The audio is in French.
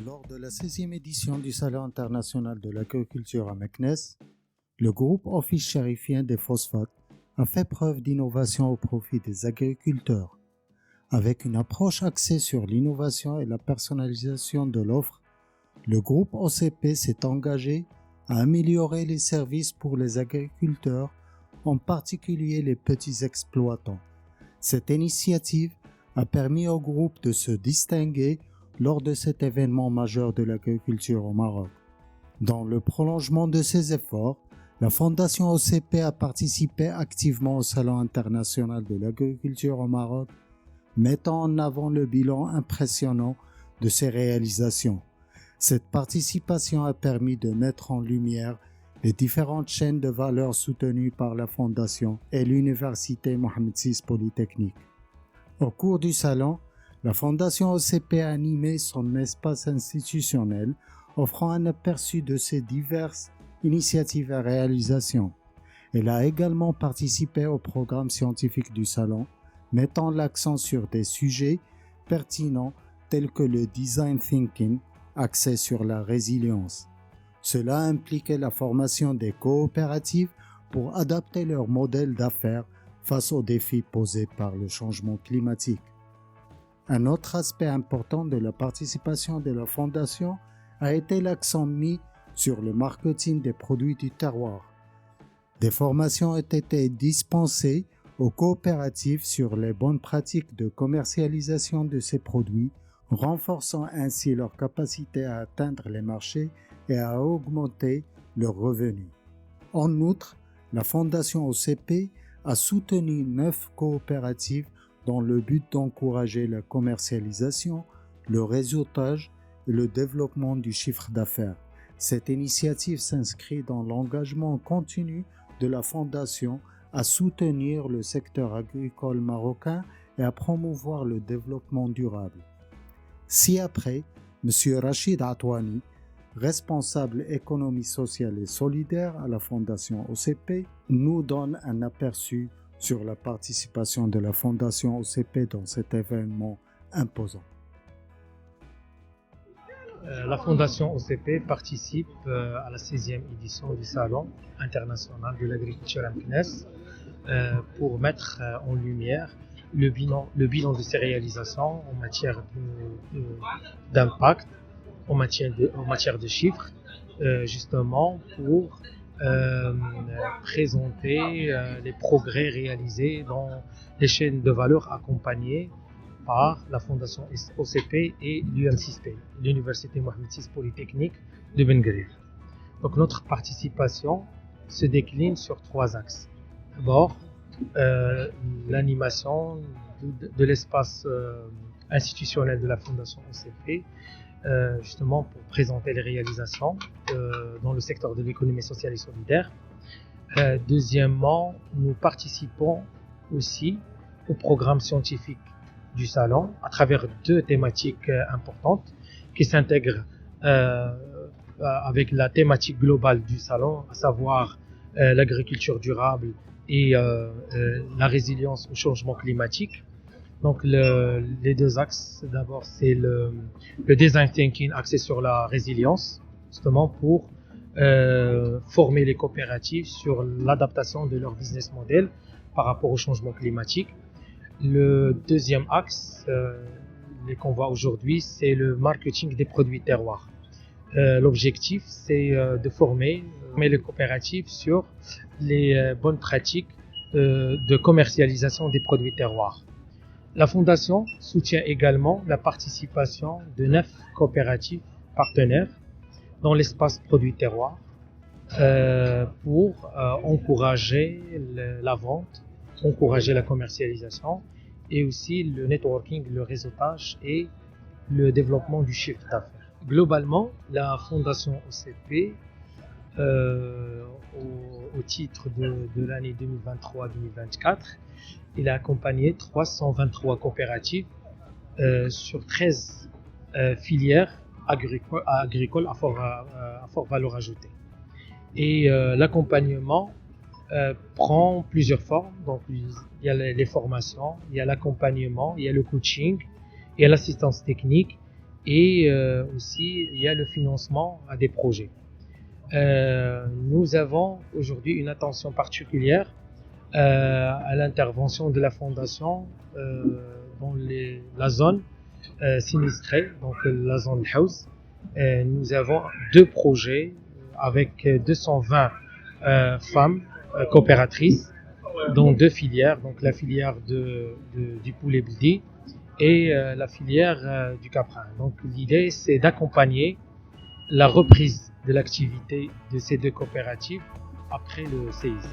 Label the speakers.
Speaker 1: Lors de la 16e édition du Salon international de l'agriculture à Meknès, le groupe Office chérifien des phosphates a fait preuve d'innovation au profit des agriculteurs. Avec une approche axée sur l'innovation et la personnalisation de l'offre, le groupe OCP s'est engagé à améliorer les services pour les agriculteurs, en particulier les petits exploitants. Cette initiative a permis au groupe de se distinguer lors de cet événement majeur de l'agriculture au Maroc. Dans le prolongement de ces efforts, la Fondation OCP a participé activement au Salon international de l'agriculture au Maroc, mettant en avant le bilan impressionnant de ses réalisations. Cette participation a permis de mettre en lumière les différentes chaînes de valeur soutenues par la Fondation et l'Université Mohammed VI Polytechnique. Au cours du salon, la Fondation OCP a animé son espace institutionnel, offrant un aperçu de ses diverses initiatives et réalisations. Elle a également participé au programme scientifique du salon, mettant l'accent sur des sujets pertinents tels que le design thinking, axé sur la résilience. Cela impliquait la formation des coopératives pour adapter leur modèle d'affaires face aux défis posés par le changement climatique. Un autre aspect important de la participation de la Fondation a été l'accent mis sur le marketing des produits du terroir. Des formations ont été dispensées aux coopératives sur les bonnes pratiques de commercialisation de ces produits, renforçant ainsi leur capacité à atteindre les marchés et à augmenter leurs revenus. En outre, la Fondation OCP a soutenu 9 coopératives dans le but d'encourager la commercialisation, le réseautage et le développement du chiffre d'affaires. Cette initiative s'inscrit dans l'engagement continu de la Fondation à soutenir le secteur agricole marocain et à promouvoir le développement durable. Ci-après, M. Rachid Atouani, responsable économie sociale et solidaire à la Fondation OCP, nous donne un aperçu sur la participation de la Fondation OCP dans cet événement imposant.
Speaker 2: La Fondation OCP participe à la 16e édition du Salon international de l'agriculture à Meknès pour mettre en lumière le bilan de ses réalisations en matière d'impact, en matière de chiffres, justement pour présenter les progrès réalisés dans les chaînes de valeur accompagnées par la Fondation OCP et l'UM6P, l'Université Mohammed VI Polytechnique de Ben Guerir. Donc notre participation se décline sur 3 axes. D'abord, l'animation de l'espace institutionnel de la Fondation OCP, justement pour présenter les réalisations dans le secteur de l'économie sociale et solidaire. Deuxièmement, nous participons aussi au programme scientifique du salon à travers 2 thématiques importantes qui s'intègrent avec la thématique globale du salon, à savoir l'agriculture durable et la résilience au changement climatique. Donc les 2 axes, d'abord c'est le design thinking axé sur la résilience, justement pour former les coopératives sur l'adaptation de leur business model par rapport au changement climatique. Le deuxième axe qu'on voit aujourd'hui, c'est le marketing des produits terroirs. L'objectif, c'est de former les coopératives sur les bonnes pratiques de commercialisation des produits terroirs. La Fondation soutient également la participation de 9 coopératives partenaires dans l'espace produits terroirs pour encourager la vente, encourager la commercialisation et aussi le networking, le réseautage et le développement du chiffre d'affaires. Globalement, la Fondation OCP, au titre de l'année 2023-2024, il a accompagné 323 coopératives sur 13 filières agricoles à fort valeur ajoutée. Et l'accompagnement prend plusieurs formes. Donc, il y a les formations, il y a l'accompagnement, il y a le coaching, il y a l'assistance technique et aussi il y a le financement à des projets. Nous avons aujourd'hui une attention particulière à l'intervention de la fondation dans la zone sinistrée, donc la zone House. Nous avons 2 projets avec 220 femmes coopératrices dans 2 filières, donc la filière du poulet bldi et la filière du caprin. Donc l'idée c'est d'accompagner la reprise de l'activité de ces 2 coopératives après le séisme.